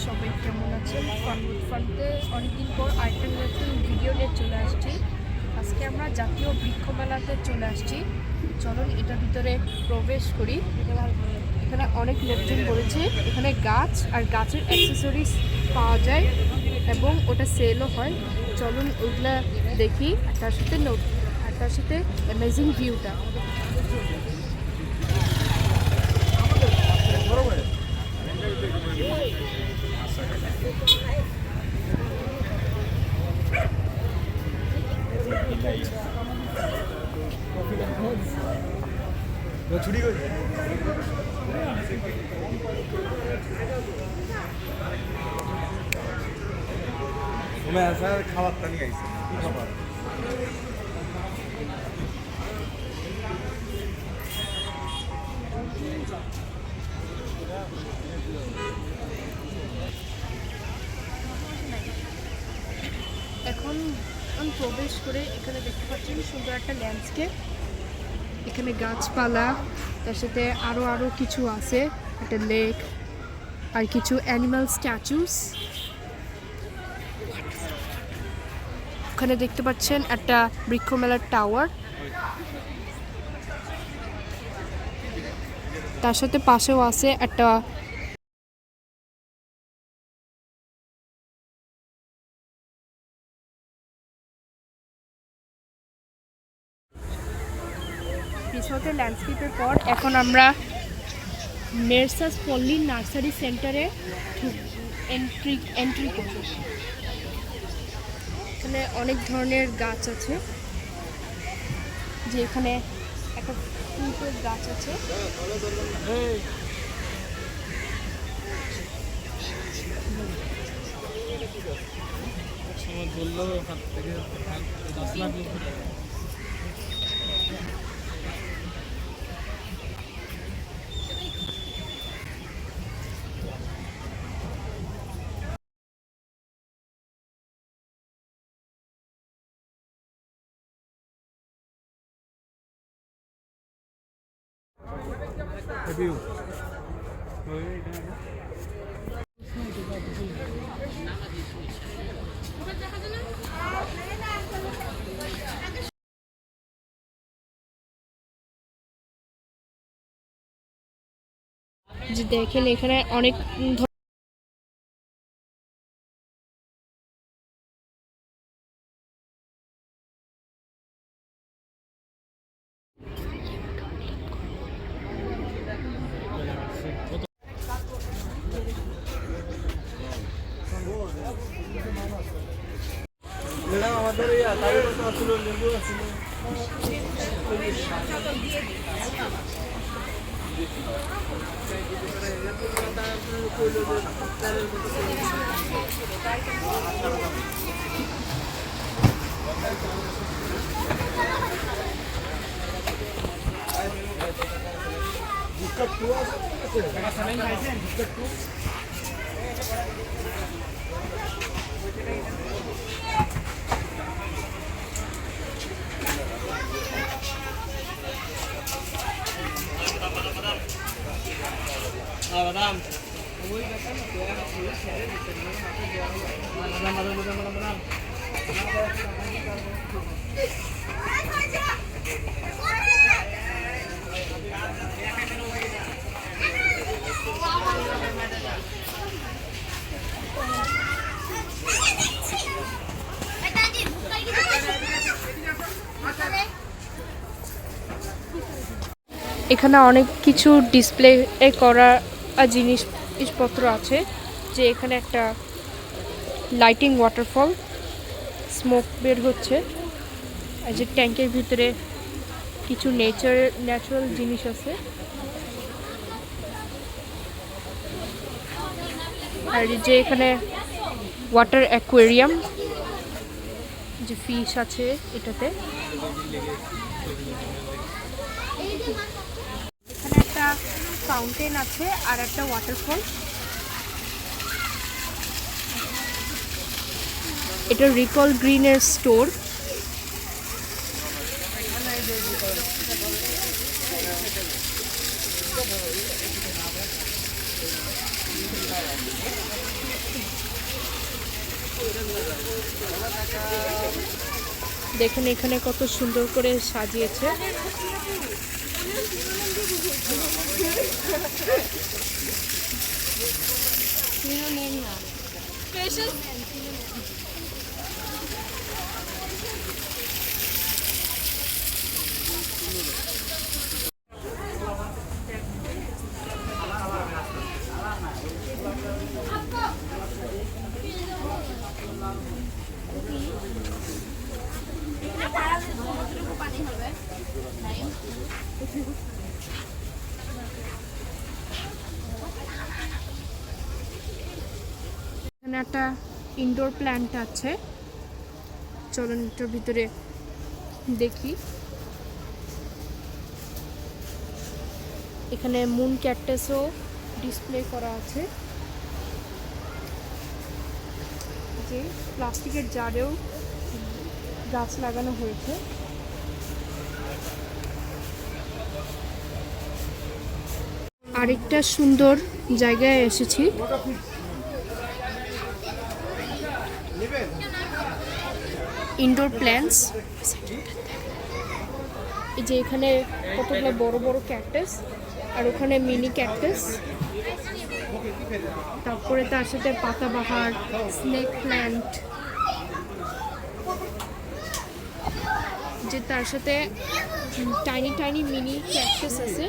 সবাই কেমন আছেন? ফান্ডে অনেকদিন পর আরেকটা নতুন ভিডিও নিয়ে চলে আসছি। আজকে আমরা জাতীয় বৃক্ষ মেলাতে চলে আসছি। চলুন এটার ভিতরে প্রবেশ করি। এখানে অনেক লোকজন বলেছে এখানে গাছ আর গাছের অ্যাক্সেসরিজ পাওয়া যায় এবং ওটা সেলও হয়। চলুন ওইগুলা দেখি, আর তার সাথে অ্যামেজিং ভিউটা। ছুটি করে খাবারটা নিয়ে আইসে খাবার এখন প্রবেশ করে এখানে দেখতে পাচ্ছেন সুন্দর একটা ল্যান্ডস্কেপ। এখানে গাছপালা, তার সাথে আরও কিছু আছে, একটা লেক আর কিছু অ্যানিমাল স্ট্যাচুস। ওখানে দেখতে পাচ্ছেন একটা বৃক্ষ মেলার টাওয়ার, তার সাথে পাশেও আছে একটা রিসোর্টের ল্যান্ডস্কেপের পর এখন আমরা মেরসাস পল্লী নার্সারি সেন্টারে এন্ট্রি করব। এখানে অনেক ধরনের গাছ আছে, যে এখানে একটা ফুলের গাছ আছে। যে দেখেন এখানে অনেক আমাদের লেবু আছে। Madam. এখানে অনেক কিছু ডিসপ্লে করা জিনিসপত্র আছে, যে এখানে একটা লাইটিং ওয়াটারফল, স্মোক বের হচ্ছে, আর যে ট্যাঙ্কের ভিতরে কিছু ন্যাচারাল জিনিস আছে, আর যে এখানে ওয়াটার অ্যাকোয়ারিয়াম, যে ফিশ আছে এটাতে। এখানে একটা ফাউন্টেন আছে আর একটা ওয়াটারফল। এটা রিকল গ্রিনের স্টোর। দেখুন এখানে কত সুন্দর করে সাজিয়েছে। এখানে একটা ইনডোর প্ল্যান্ট আছে, চলুন এটার ভিতরে দেখি। এখানে মুন ক্যাকটাসও ডিসপ্লে করা আছে, যে প্লাস্টিকের জারেও গাছ লাগানো হয়েছে। আরেকটা সুন্দর জায়গায় এসেছি, ইনডোর প্ল্যান্টস। এই যে এখানে কতগুলো বড় বড় ক্যাকটাস, আর ওখানে মিনি ক্যাকটাস, তারপরে তার সাথে পাতাবাহার, স্নেক প্ল্যান্ট, যে তার সাথে টাইনি টাইনি মিনি ক্যাকটাস আছে,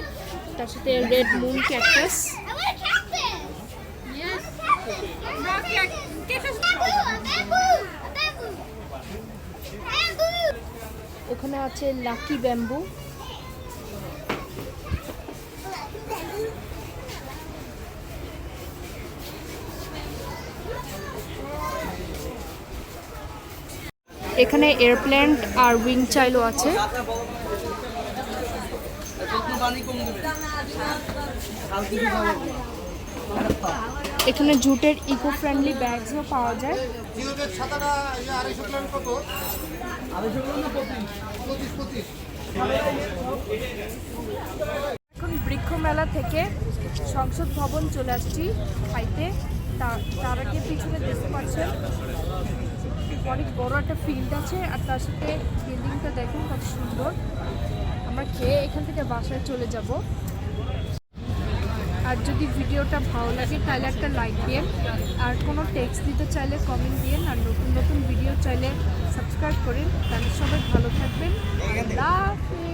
তার সাথে রেড মুন ক্যাকটাস। ওখানে আছে লাকি ব্যাম্বু। এখানে এয়ারপ্ল্যান্ট আর উইং চাইলও আছে। এখানে জুটের ইকো ফ্রেন্ডলি ব্যাগসও পাওয়া যায়। এখন বৃক্ষ মেলা থেকে সংসদ ভবন চলে আসছি খাইতে। তার আগে পিছনে দেখতে পাচ্ছেন অনেক বড় একটা ফিল্ড আছে, আর তার সাথে বিল্ডিংটা দেখুন কত সুন্দর। আমরা খেয়ে এখান থেকে বাসায় চলে যাব। আর যদি ভিডিওটা ভালো লাগে তাহলে একটা লাইক দিন, আর কোনো টেক্সট দিতে চাইলে কমেন্ট দিন, আর নতুন নতুন ভিডিও চাইলে সাবস্ক্রাইব করেন। তাহলে সবাই ভালো থাকবেন। আল্লাহ হাফেজ।